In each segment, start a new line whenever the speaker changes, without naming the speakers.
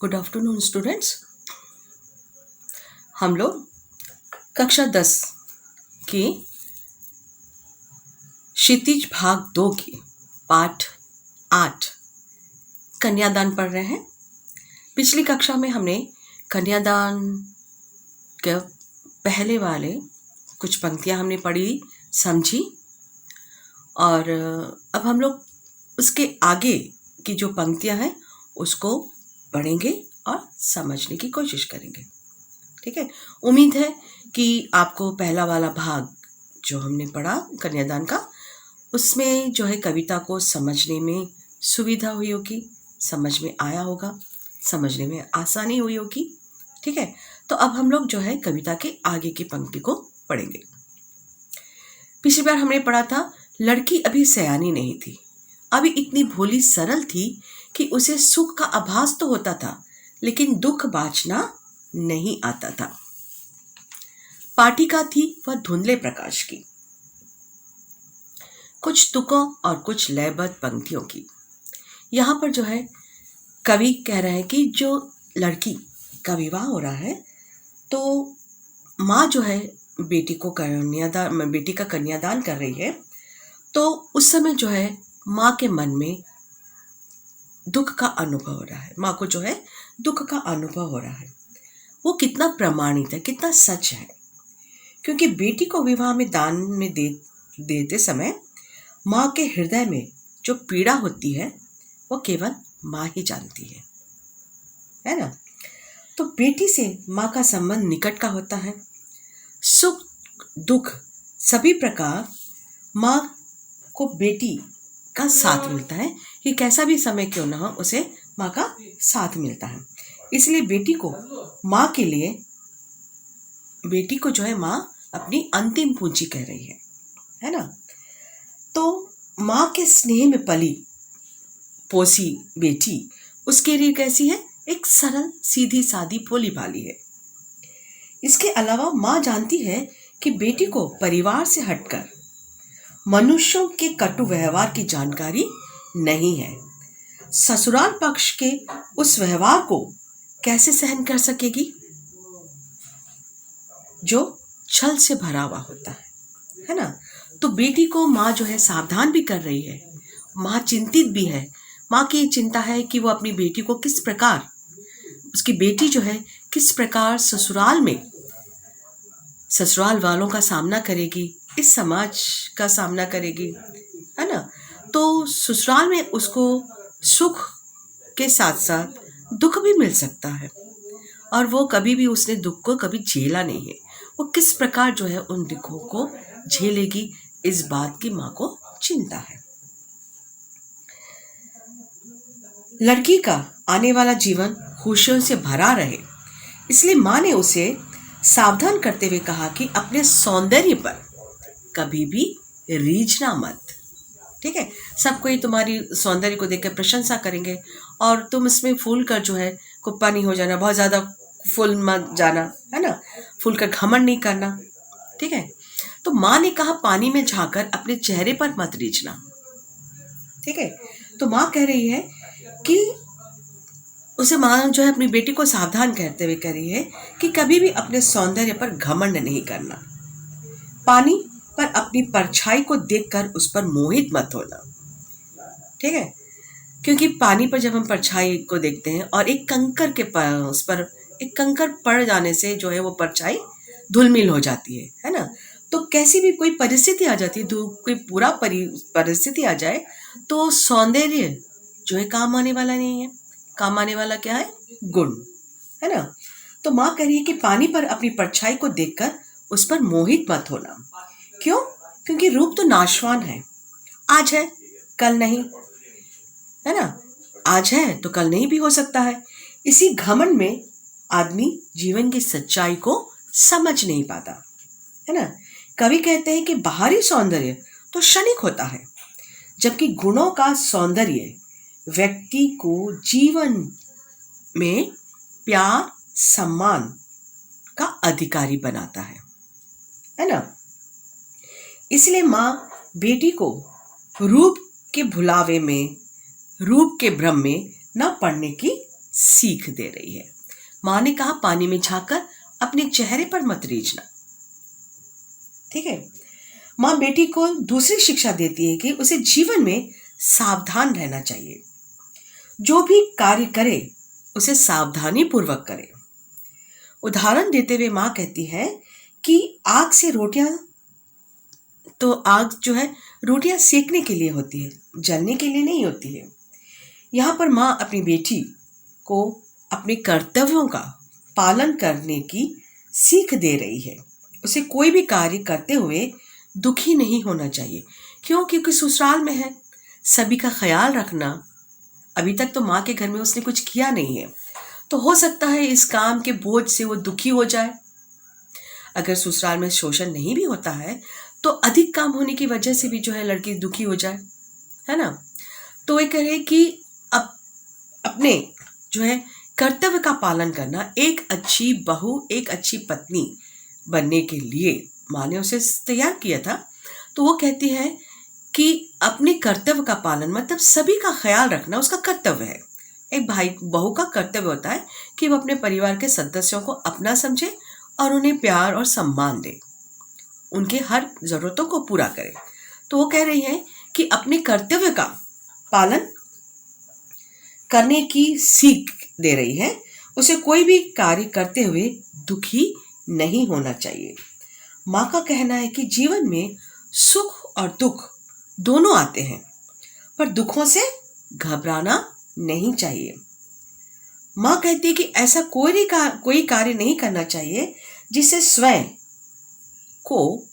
Good afternoon students. हम लोग कक्षा 10 की क्षितिज भाग 2 की पाठ 8 कन्यादान पढ़ रहे हैं। पिछली कक्षा में हमने कन्यादान के पहले वाले कुछ पंक्तियां हमने पढ़ी, समझी, और अब हम लोग उसके आगे की जो पंक्तियां हैं उसको पढ़ेंगे और समझने की कोशिश करेंगे। ठीक है, उम्मीद है कि आपको पहला वाला भाग जो हमने पढ़ा कन्यादान का, उसमें जो है कविता को समझने में सुविधा हुई होगी, समझ में आया होगा, समझने में आसानी हुई होगी। ठीक है, तो अब हम लोग जो है कविता के आगे की पंक्ति को पढ़ेंगे। पिछली बार हमने पढ़ा था, लड़की अभी सयानी नहीं थी, अभी इतनी भोली सरल थी कि उसे सुख का आभास तो होता था लेकिन दुख बाँचना नहीं आता था। पाटिका थी वह धुंधले प्रकाश की, कुछ तुकों और कुछ लयबद्ध पंक्तियों की। यहाँ पर जो है कवि कह रहे हैं कि जो लड़की का विवाह हो रहा है तो माँ जो है बेटी का कन्यादान कर रही है, तो उस समय जो है माँ के मन में दुख का अनुभव हो रहा है, माँ को जो है दुख का अनुभव हो रहा है। वो कितना प्रमाणित है, कितना सच है, क्योंकि बेटी को विवाह में दान में देते समय माँ के हृदय में जो पीड़ा होती है वो केवल माँ ही जानती है ना। तो बेटी से माँ का संबंध निकट का होता है, सुख दुख सभी प्रकार माँ को बेटी का साथ मिलता है, कि कैसा भी समय क्यों ना हो उसे माँ का साथ मिलता है। इसलिए बेटी को जो है माँ अपनी अंतिम पूंजी कह रही है ना। तो माँ के स्नेह में पली पोसी बेटी उसके लिए कैसी है, एक सरल सीधी सादी भोली भाली है। इसके अलावा माँ जानती है कि बेटी को परिवार से हटकर मनुष्यों के कटु व्यवहार की जानकारी नहीं है। ससुराल पक्ष के उस व्यवहार को कैसे सहन कर सकेगी जो छल से भरा हुआ होता है ना। तो बेटी को माँ जो है सावधान भी कर रही है, माँ चिंतित भी है। माँ की चिंता है कि वो अपनी बेटी को किस प्रकार, उसकी बेटी जो है किस प्रकार ससुराल वालों का सामना करेगी, इस समाज का सामना करेगी, है ना। तो ससुराल में उसको सुख के साथ साथ दुख भी मिल सकता है, और वो कभी भी उसने दुख को कभी झेला नहीं है। वो किस प्रकार जो है उन दुखों को झेलेगी, इस बात की माँ को चिंता है। लड़की का आने वाला जीवन खुशियों से भरा रहे, इसलिए माँ ने उसे सावधान करते हुए कहा कि अपने सौंदर्य पर कभी भी रीझना मत। ठीक है, सब कोई तुम्हारी सौंदर्य को देखकर प्रशंसा करेंगे और तुम इसमें फूल कर जो है कुप्पा नहीं हो जाना, बहुत ज़्यादा फूल मत जाना, है ना, फूल कर घमंड नहीं करना। ठीक है, तो माँ ने कहा पानी में झांककर अपने चेहरे पर मत रीझना। ठीक है, तो माँ कह रही है कि उसे माँ जो है अपनी बेटी को सावधान करते हुए कह रही है कि कभी भी अपने सौंदर्य पर घमंड नहीं करना, पानी पर अपनी परछाई को देखकर उस पर मोहित मत होना। ठीक है, क्योंकि पानी पर जब हम परछाई को देखते हैं और एक कंकर के उस पर एक कंकर पड़ जाने से जो है वो परछाई धुलमिल हो जाती है ना। तो कैसी भी कोई परिस्थिति आ जाती है, कोई पूरा परिस्थिति आ जाए तो सौंदर्य जो है काम आने वाला नहीं है। काम आने वाला क्या है, गुण, है ना। तो माँ कह रही है कि पानी पर अपनी परछाई को देखकर उस पर मोहित मत होना। क्यों? क्योंकि रूप तो नाशवान है, आज है कल नहीं, है ना। आज है तो कल नहीं भी हो सकता है। इसी घमंड में आदमी जीवन की सच्चाई को समझ नहीं पाता, है ना। कवि कहते हैं कि बाहरी सौंदर्य तो क्षणिक होता है, जबकि गुणों का सौंदर्य व्यक्ति को जीवन में प्यार सम्मान का अधिकारी बनाता है ना। इसलिए माँ बेटी को रूप के भुलावे में, रूप के भ्रम में न पड़ने की सीख दे रही है। माँ ने कहा, पानी में झांककर अपने चेहरे पर मत रीझना। ठीक है। माँ बेटी को दूसरी शिक्षा देती है कि उसे जीवन में सावधान रहना चाहिए। जो भी कार्य करे उसे सावधानी पूर्वक करे। उदाहरण देते हुए माँ कहती है कि आग जो है रोटियां सेकने के लिए होती है, जलने के लिए नहीं होती है। यहाँ पर माँ अपनी बेटी को अपने कर्तव्यों का पालन करने की सीख दे रही है। उसे कोई भी कार्य करते हुए दुखी नहीं होना चाहिए। क्योंकि ससुराल में है, सभी का ख्याल रखना। अभी तक तो माँ के घर में उसने कुछ किया नहीं है, तो हो सकता है इस काम के बोझ से वो दुखी हो जाए। अगर ससुराल में शोषण नहीं भी होता है तो अधिक काम होने की वजह से भी जो है लड़की दुखी हो जाए, है ना। तो ये कह रहे कि अब अपने जो है कर्तव्य का पालन करना, एक अच्छी बहू, एक अच्छी पत्नी बनने के लिए माँ ने उसे तैयार किया था। तो वो कहती है कि अपने कर्तव्य का पालन मतलब सभी का ख्याल रखना उसका कर्तव्य है। एक बहू का कर्तव्य होता है कि वो अपने परिवार के सदस्यों को अपना समझे और उन्हें प्यार और सम्मान दे, उनके हर जरूरतों को पूरा करे। तो वो कह रही है कि अपने कर्तव्य का पालन करने की सीख दे रही है। उसे कोई भी कार्य करते हुए दुखी नहीं होना चाहिए। माँ का कहना है कि जीवन में सुख और दुख दोनों आते हैं, पर दुखों से घबराना नहीं चाहिए। माँ कहती है कि ऐसा कोई कार्य नहीं करना चाहिए जिसे स्वयं को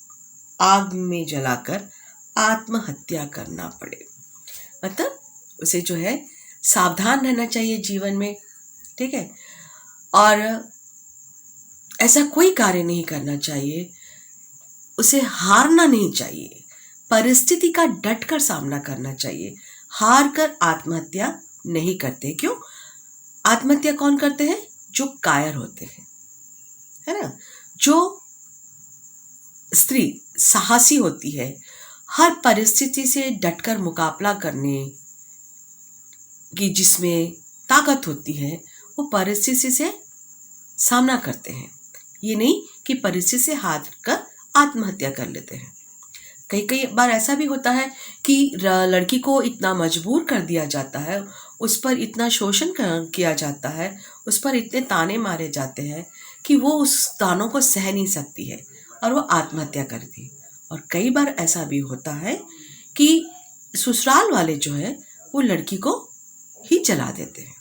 आग में जलाकर आत्महत्या करना पड़े। मतलब उसे जो है सावधान रहना चाहिए जीवन में। ठीक है। और ऐसा कोई कार्य नहीं करना चाहिए, उसे हारना नहीं चाहिए, परिस्थिति का डटकर सामना करना चाहिए। हार कर आत्महत्या नहीं करते। क्यों? आत्महत्या कौन करते हैं? जो कायर होते हैं, है ना। जो स्त्री साहसी होती है, हर परिस्थिति से डटकर मुकाबला करने की जिसमें ताकत होती है, वो परिस्थिति से सामना करते हैं। ये नहीं कि परिस्थिति से हार कर आत्महत्या कर लेते हैं। कई बार ऐसा भी होता है कि लड़की को इतना मजबूर कर दिया जाता है, उस पर इतना शोषण किया जाता है, उस पर इतने ताने मारे जाते हैं कि वो उस तानों को सह नहीं सकती है और वो आत्महत्या करती है। और कई बार ऐसा भी होता है कि ससुराल वाले जो है वो लड़की को ही जला देते हैं।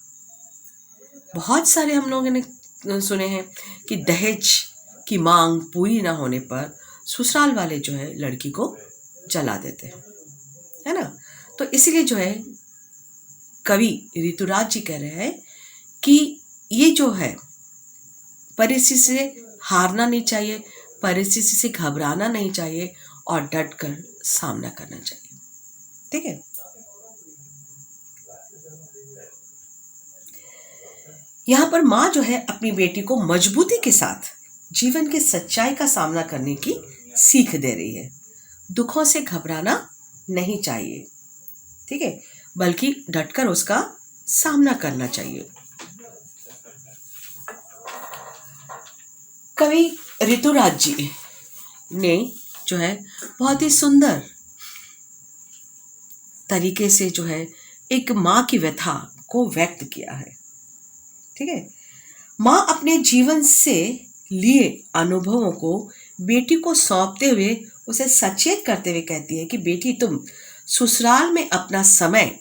बहुत सारे हम लोगों ने सुने हैं कि दहेज की मांग पूरी ना होने पर ससुराल वाले जो है लड़की को जला देते हैं, है ना। तो इसीलिए जो है कवि ऋतुराज जी कह रहे हैं कि ये जो है परिस्थिति से हारना नहीं चाहिए, परिस्थिति से घबराना नहीं चाहिए और डट कर सामना करना चाहिए। ठीक है। यहाँ पर माँ जो है अपनी बेटी को मजबूती के साथ जीवन की सच्चाई का सामना करने की सीख दे रही है। दुखों से घबराना नहीं चाहिए, ठीक है, बल्कि डटकर उसका सामना करना चाहिए। कवि ऋतुराज जी ने जो है बहुत ही सुंदर तरीके से जो है एक माँ की व्यथा को व्यक्त किया है। ठीक है। माँ अपने जीवन से लिए अनुभवों को बेटी को सौंपते हुए उसे सचेत करते हुए कहती है कि बेटी, तुम ससुराल में अपना समय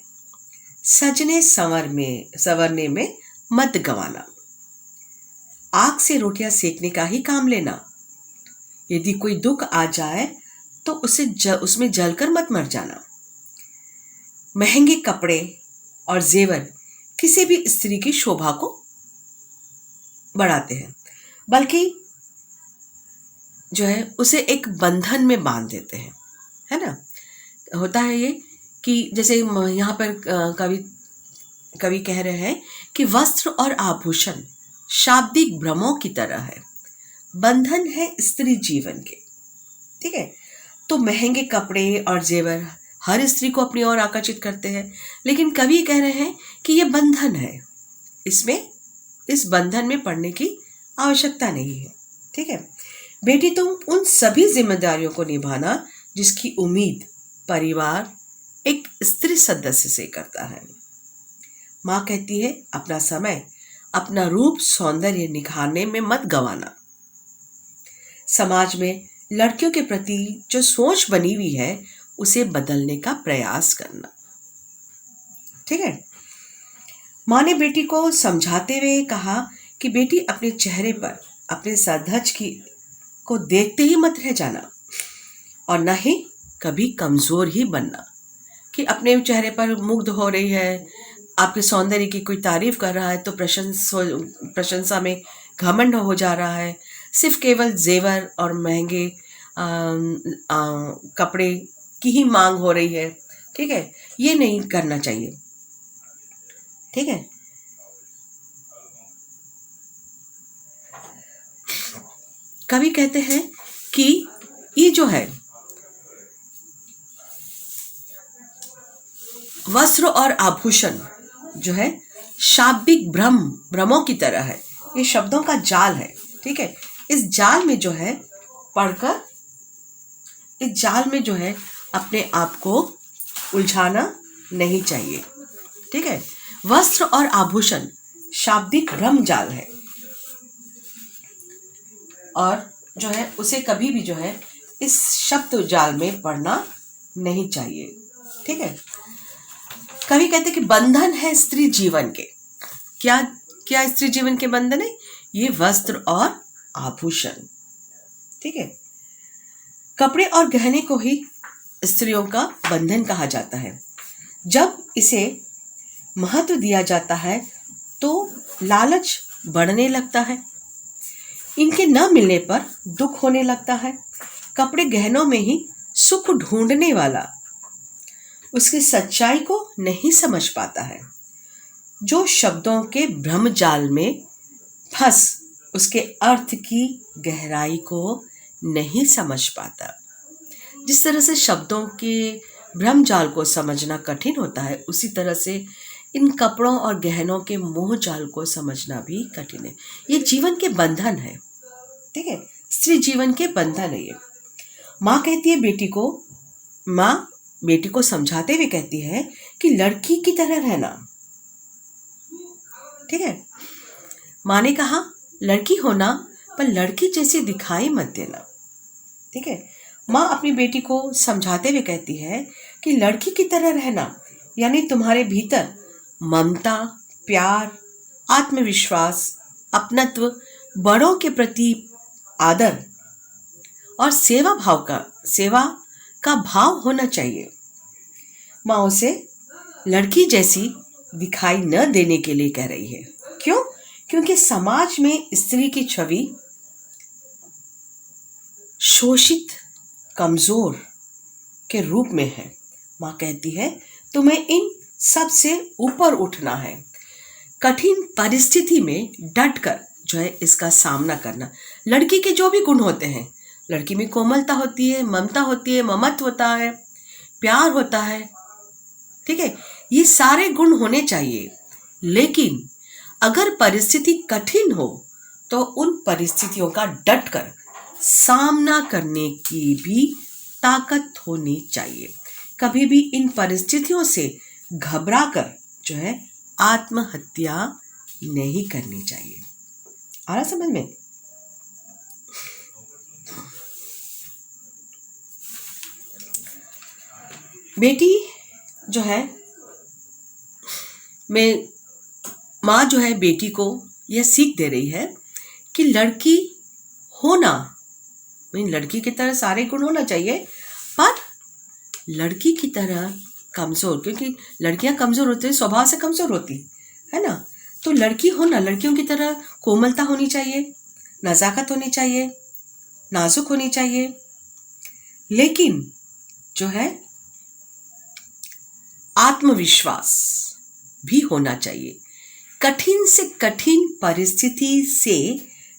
सजने संवरने में मत गंवाना। आग से रोटियां सेकने का ही काम लेना। यदि कोई दुख आ जाए तो उसमें जलकर मत मर जाना। महंगे कपड़े और जेवर किसी भी स्त्री की शोभा को बढ़ाते हैं, बल्कि जो है उसे एक बंधन में बांध देते हैं, है ना। होता है ये कि जैसे यहाँ पर कवि कह रहे हैं कि वस्त्र और आभूषण शाब्दिक भ्रमों की तरह है, बंधन है स्त्री जीवन के। ठीक है। तो महंगे कपड़े और जेवर हर स्त्री को अपनी ओर आकर्षित करते हैं, लेकिन कवि कह रहे हैं कि ये बंधन है, इसमें इस बंधन में पड़ने की आवश्यकता नहीं है। ठीक है बेटी, तुम उन सभी जिम्मेदारियों को निभाना जिसकी उम्मीद परिवार एक स्त्री सदस्य से करता है। माँ कहती है अपना समय अपना रूप सौंदर्य निखारने में मत गंवाना। समाज में लड़कियों के प्रति जो सोच बनी हुई है उसे बदलने का प्रयास करना। ठीक है माँ ने बेटी को समझाते हुए कहा कि बेटी अपने चेहरे पर अपने सधज की को देखते ही मत रह जाना और न ही कभी कमजोर ही बनना कि अपने चेहरे पर मुग्ध हो रही है, आपके सौंदर्य की कोई तारीफ कर रहा है तो प्रशंसा में घमंड हो जा रहा है, सिर्फ केवल जेवर और महंगे कपड़े की ही मांग हो रही है। ठीक है ये नहीं करना चाहिए। ठीक है कवि कहते हैं कि ये जो है वस्त्र और आभूषण जो है शाब्दिक भ्रमों की तरह है, ये शब्दों का जाल है। ठीक है इस जाल में जो है पढ़कर इस जाल में जो है अपने आप को उलझाना नहीं चाहिए। ठीक है वस्त्र और आभूषण शाब्दिक भ्रम जाल है और जो है उसे कभी भी जो है इस शब्द जाल में पड़ना नहीं चाहिए। ठीक है कवि कहते कि बंधन है स्त्री जीवन के। क्या क्या स्त्री जीवन के बंधन है? ये वस्त्र और आभूषण। ठीक है कपड़े और गहने को ही स्त्रियों का बंधन कहा जाता है। जब इसे महत्व दिया जाता है तो लालच बढ़ने लगता है, इनके न मिलने पर दुख होने लगता है। कपड़े गहनों में ही सुख ढूंढने वाला उसकी सच्चाई को नहीं समझ पाता है। जो शब्दों के भ्रम जाल में फंस उसके अर्थ की गहराई को नहीं समझ पाता। जिस तरह से शब्दों के भ्रम जाल को समझना कठिन होता है, उसी तरह से इन कपड़ों और गहनों के मोह जाल को समझना भी कठिन है। ये जीवन के बंधन है। ठीक है स्त्री जीवन के बंधन है ये। माँ कहती है बेटी को समझाते हुए कहती है कि लड़की की तरह रहना। ठीक है माँ ने कहा लड़की होना पर लड़की जैसी दिखाई मत देना। ठीक है माँ अपनी बेटी को समझाते हुए कहती है कि लड़की की तरह रहना यानी तुम्हारे भीतर ममता, प्यार, आत्मविश्वास, अपनत्व, बड़ों के प्रति आदर और सेवा का भाव होना चाहिए। माँ उसे लड़की जैसी दिखाई न देने के लिए कह रही है। क्यों? क्योंकि समाज में स्त्री की छवि शोषित, कमजोर के रूप में है। माँ कहती है तुम्हें इन सब से ऊपर उठना है, कठिन परिस्थिति में डटकर जो है इसका सामना करना। लड़की के जो भी गुण होते हैं, लड़की में कोमलता होती है, ममता होती है, ममत्व होता है, प्यार होता है। ठीक है ये सारे गुण होने चाहिए, लेकिन अगर परिस्थिति कठिन हो तो उन परिस्थितियों का डटकर सामना करने की भी ताकत होनी चाहिए। कभी भी इन परिस्थितियों से घबराकर जो है आत्महत्या नहीं करनी चाहिए। आ रहा समझ में? बेटी जो है माँ जो है बेटी को यह सीख दे रही है कि लड़की होना लड़की की तरह सारे गुण होना चाहिए, पर लड़की की तरह कमजोर, क्योंकि लड़कियां कमजोर होती है, स्वभाव से कमजोर होती है ना। तो लड़की होना लड़कियों की तरह कोमलता होनी चाहिए, नजाकत होनी चाहिए, नाजुक होनी चाहिए, लेकिन जो है आत्मविश्वास भी होना चाहिए। कठिन से कठिन परिस्थिति से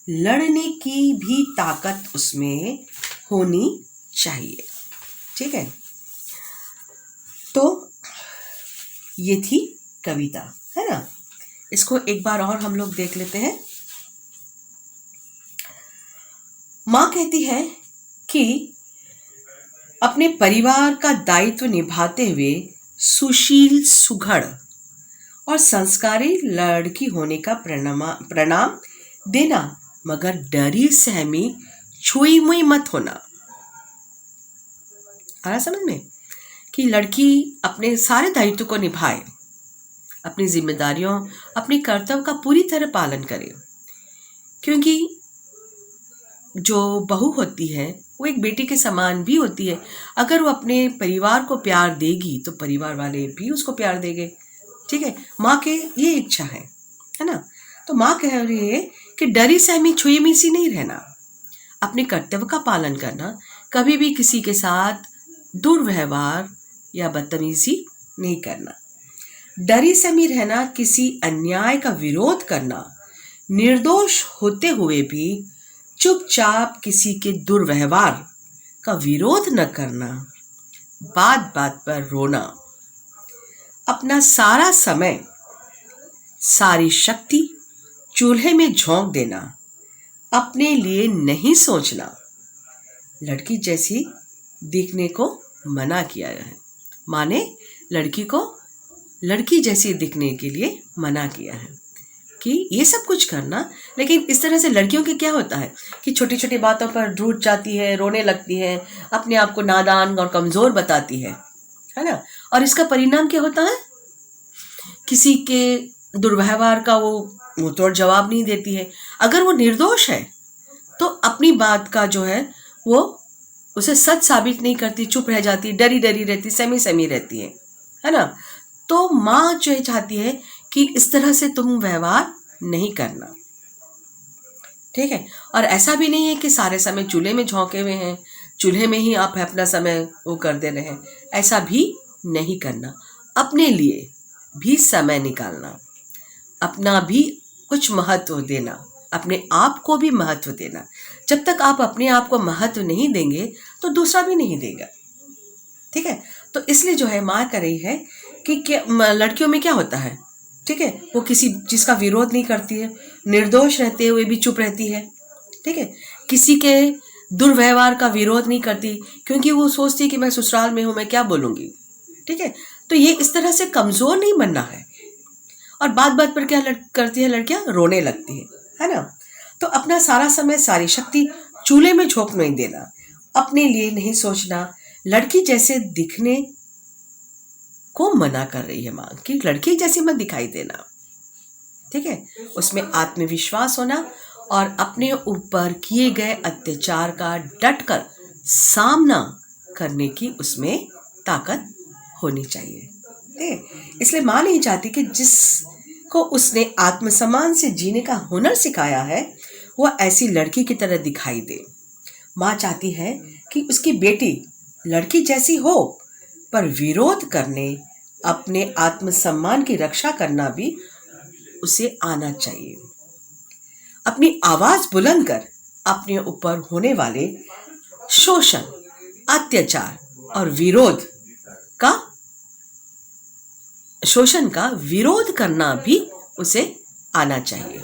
लड़ने की भी ताकत उसमें होनी चाहिए। ठीक है तो ये थी कविता, है ना। इसको एक बार और हम लोग देख लेते हैं। माँ कहती है कि अपने परिवार का दायित्व निभाते हुए सुशील, सुघड़ और संस्कारी लड़की होने का प्रणाम देना, मगर डरी सहमी छुई मुई मत होना। आ रहा समझ में कि लड़की अपने सारे दायित्व को निभाए, अपनी जिम्मेदारियों, अपने कर्तव्य का पूरी तरह पालन करे, क्योंकि जो बहू होती है वो एक बेटी के समान भी होती है। अगर वो अपने परिवार को प्यार देगी तो परिवार वाले भी उसको प्यार देंगे। ठीक है, माँ के ये इच्छा है ना। तो माँ कह रही है कि डरी सहमी छुई मीसी नहीं रहना, अपने कर्तव्य का पालन करना, कभी भी किसी के साथ दुर्व्यवहार या बदतमीजी नहीं करना, डरी सहमी रहना, किसी अन्याय का विरोध करना, निर्दोष होते हुए भी चुपचाप किसी के दुर्व्यवहार का विरोध न करना, बात बात पर रोना, अपना सारा समय, सारी शक्ति चूल्हे में झोंक देना, अपने लिए नहीं सोचना, लड़की जैसी दिखने को मना किया है। माँ ने लड़की को लड़की जैसी दिखने के लिए मना किया है कि ये सब कुछ करना। लेकिन इस तरह से लड़कियों के क्या होता है कि छोटी छोटी बातों पर रूठ जाती है, रोने लगती है, अपने आप को नादान और कमज़ोर बताती है ना। और इसका परिणाम क्या होता है, किसी के दुर्व्यवहार का वो मुंह तोड़ जवाब नहीं देती है। अगर वो निर्दोष है तो अपनी बात का जो है वो उसे सच साबित नहीं करती, चुप रह जाती, डरी डरी रहती, सहमी सहमी रहती है ना। तो माँ जो है चाहती है कि इस तरह से तुम व्यवहार नहीं करना। ठीक है, और ऐसा भी नहीं है कि सारे समय चूल्हे में झोंके हुए हैं, चूल्हे में ही आप अपना समय वो कर दे रहे हैं, ऐसा भी नहीं करना। अपने लिए भी समय निकालना, अपना भी कुछ महत्व देना, अपने आप को भी महत्व देना। जब तक आप अपने आप को महत्व नहीं देंगे तो दूसरा भी नहीं देगा। ठीक है, तो इसलिए जो है माँ कर रही है कि लड़कियों में क्या होता है, ठीक है, वो किसी चीज़ का विरोध नहीं करती है, निर्दोष रहते हुए भी चुप रहती है। ठीक है, किसी के दुर्व्यवहार का विरोध नहीं करती, क्योंकि वो सोचती है कि मैं ससुराल में हूँ, मैं क्या बोलूँगी। ठीक है, तो ये इस तरह से कमज़ोर नहीं बनना है। और बात बात पर क्या करती है लड़कियाँ, रोने लगती है ना। तो अपना सारा समय, सारी शक्ति चूल्हे में झोंक नहीं देना, अपने लिए नहीं सोचना, लड़की जैसे दिखने को मना कर रही है माँ कि लड़की जैसी मत दिखाई देना। ठीक है, उसमें आत्मविश्वास होना और अपने ऊपर किए गए अत्याचार का डटकर सामना करने की उसमें ताकत होनी चाहिए। ठीक है, इसलिए माँ नहीं चाहती कि जिसको उसने आत्मसम्मान से जीने का हुनर सिखाया है वो ऐसी लड़की की तरह दिखाई दे। माँ चाहती है कि उसकी बेटी लड़की जैसी हो, पर विरोध करने, अपने आत्मसम्मान की रक्षा करना भी उसे आना चाहिए। अपनी आवाज बुलंद कर अपने ऊपर होने वाले शोषण, अत्याचार और शोषण का विरोध करना भी उसे आना चाहिए।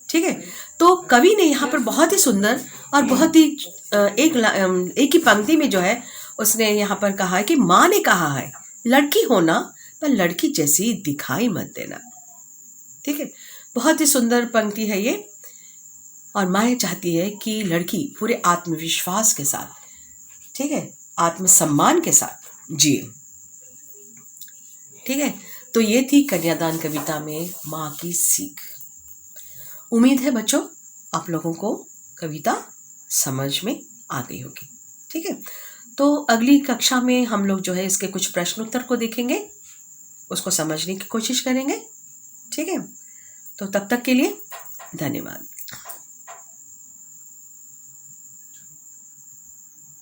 ठीक है, तो कवि ने यहाँ पर बहुत ही सुंदर और बहुत ही एक ही पंक्ति में जो है उसने यहाँ पर कहा है कि माँ ने कहा है लड़की होना पर लड़की जैसी दिखाई मत देना। ठीक है, बहुत ही सुंदर पंक्ति है ये। और माँ चाहती है कि लड़की पूरे आत्मविश्वास के साथ, ठीक है, आत्मसम्मान के साथ जिए। ठीक है, तो ये थी कन्यादान कविता में माँ की सीख। उम्मीद है बच्चों आप लोगों को कविता समझ में आ गई होगी। ठीक है, तो अगली कक्षा में हम लोग जो है इसके कुछ प्रश्न उत्तर को देखेंगे, उसको समझने की कोशिश करेंगे। ठीक है, तो तब तक के लिए धन्यवाद।